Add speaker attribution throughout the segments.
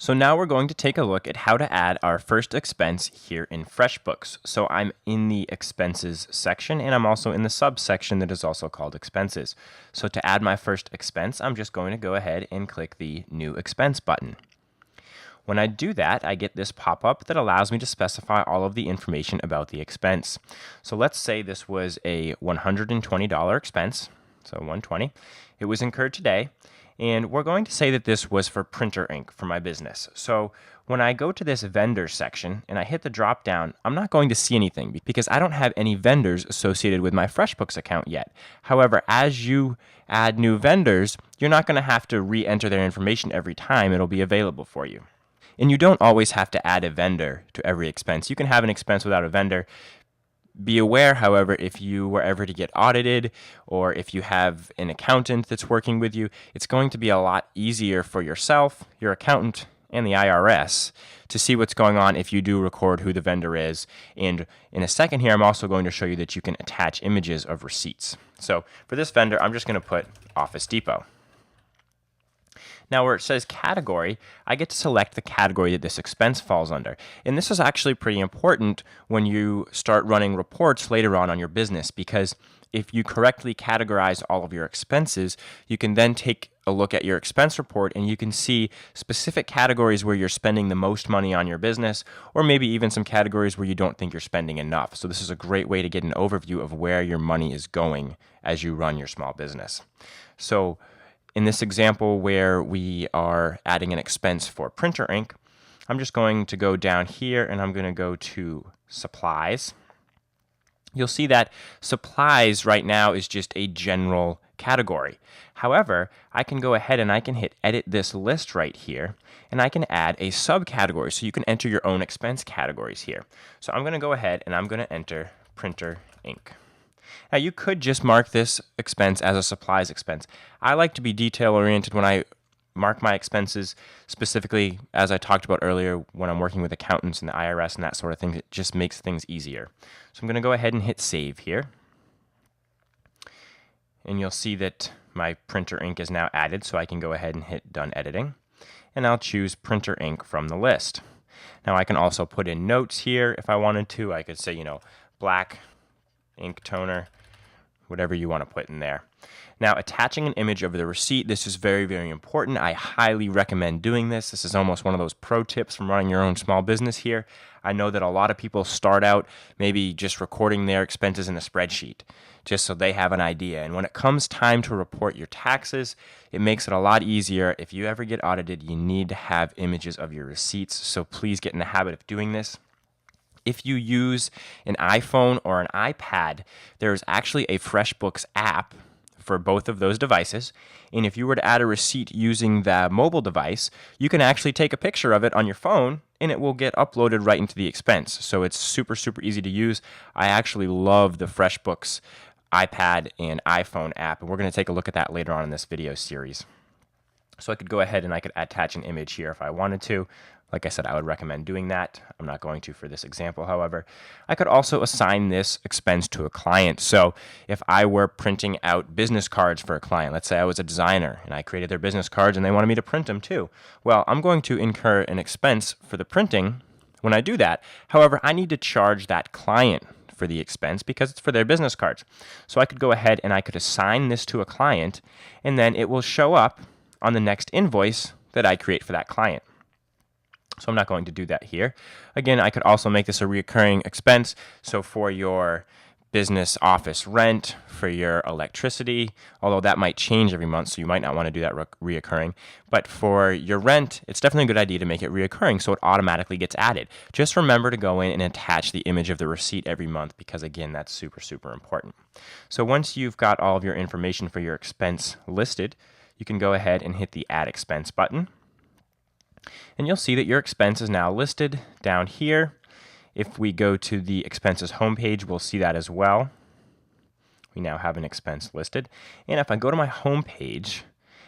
Speaker 1: So now we're going to take a look at how to add our first expense here in Freshbooks. So I'm in the expenses section, and I'm also in the subsection that is also called expenses. So to add my first expense, I'm just going to go ahead and click the new expense button. When I do that, I get this pop-up that allows me to specify all of the information about the expense. So let's say this was a $120 expense, so $120. It was incurred today. And we're going to say that this was for printer ink for my business. So when I go to this vendor section and I hit the drop down, I'm not going to see anything because I don't have any vendors associated with my Freshbooks account yet. However, as you add new vendors, you're not going to have to re-enter their information every time. It'll be available for you. And you don't always have to add a vendor to every expense. You can have an expense without a vendor. Be aware, however, if you were ever to get audited or if you have an accountant that's working with you, it's going to be a lot easier for yourself, your accountant, and the IRS to see what's going on if you do record who the vendor is. And in a second here, I'm also going to show you that you can attach images of receipts. So for this vendor, I'm just going to put Office Depot. Now where it says category, I get to select the category that this expense falls under. And this is actually pretty important when you start running reports later on your business, because if you correctly categorize all of your expenses, you can then take a look at your expense report and you can see specific categories where you're spending the most money on your business, or maybe even some categories where you don't think you're spending enough. So this is a great way to get an overview of where your money is going as you run your small business. So in this example where we are adding an expense for printer ink, I'm just going to go down here and I'm going to go to supplies. You'll see that supplies right now is just a general category. However, I can go ahead and I can hit edit this list right here and I can add a subcategory, so you can enter your own expense categories here. So I'm going to go ahead and I'm going to enter printer ink. Now you could just mark this expense as a supplies expense. I like to be detail oriented when I mark my expenses, specifically as I talked about earlier when I'm working with accountants and the IRS and that sort of thing. It just makes things easier. So I'm going to go ahead and hit save here. And you'll see that my printer ink is now added, so I can go ahead and hit done editing. And I'll choose printer ink from the list. Now I can also put in notes here if I wanted to. I could say, black ink toner, whatever you want to put in there. Now, attaching an image of the receipt, this is very, very important. I highly recommend doing this. This is almost one of those pro tips from running your own small business here. I know that a lot of people start out maybe just recording their expenses in a spreadsheet, just so they have an idea. And when it comes time to report your taxes, it makes it a lot easier. If you ever get audited, you need to have images of your receipts. So please get in the habit of doing this. If you use an iPhone or an iPad, there's actually a FreshBooks app for both of those devices. And if you were to add a receipt using the mobile device, you can actually take a picture of it on your phone and it will get uploaded right into the expense. So it's super, super easy to use. I actually love the FreshBooks iPad and iPhone app, and we're going to take a look at that later on in this video series. So I could go ahead and I could attach an image here if I wanted to. Like I said, I would recommend doing that. I'm not going to for this example, however. I could also assign this expense to a client. So if I were printing out business cards for a client, let's say I was a designer and I created their business cards and they wanted me to print them too. Well, I'm going to incur an expense for the printing when I do that. However, I need to charge that client for the expense because it's for their business cards. So I could go ahead and I could assign this to a client, and then it will show up on the next invoice that I create for that client. So I'm not going to do that here. Again, I could also make this a recurring expense. So for your business office rent, for your electricity, although that might change every month, so you might not want to do that reoccurring. But for your rent, it's definitely a good idea to make it reoccurring so it automatically gets added. Just remember to go in and attach the image of the receipt every month because, again, that's super, super important. So once you've got all of your information for your expense listed, you can go ahead and hit the Add Expense button. And you'll see that your expense is now listed down here. If we go to the expenses homepage, we'll see that as well. We now have an expense listed. And if I go to my homepage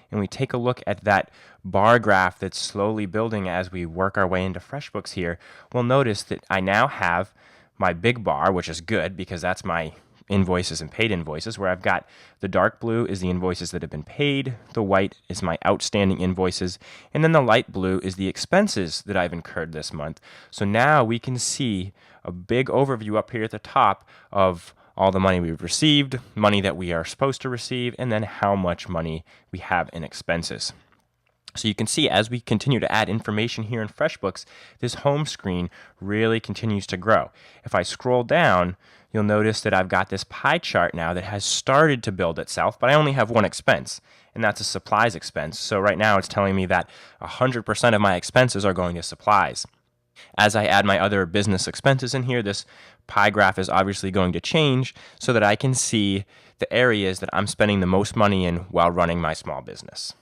Speaker 1: and we take a look at that bar graph that's slowly building as we work our way into FreshBooks here, we'll notice that I now have my big bar, which is good because that's my invoices and paid invoices, where I've got the dark blue is the invoices that have been paid, the white is my outstanding invoices, and then the light blue is the expenses that I've incurred this month. So now we can see a big overview up here at the top of all the money we've received, money that we are supposed to receive, and then how much money we have in expenses. So you can see as we continue to add information here in FreshBooks, this home screen really continues to grow. If I scroll down, you'll notice that I've got this pie chart now that has started to build itself, but I only have one expense, and that's a supplies expense. So right now it's telling me that 100% of my expenses are going to supplies. As I add my other business expenses in here, this pie graph is obviously going to change so that I can see the areas that I'm spending the most money in while running my small business.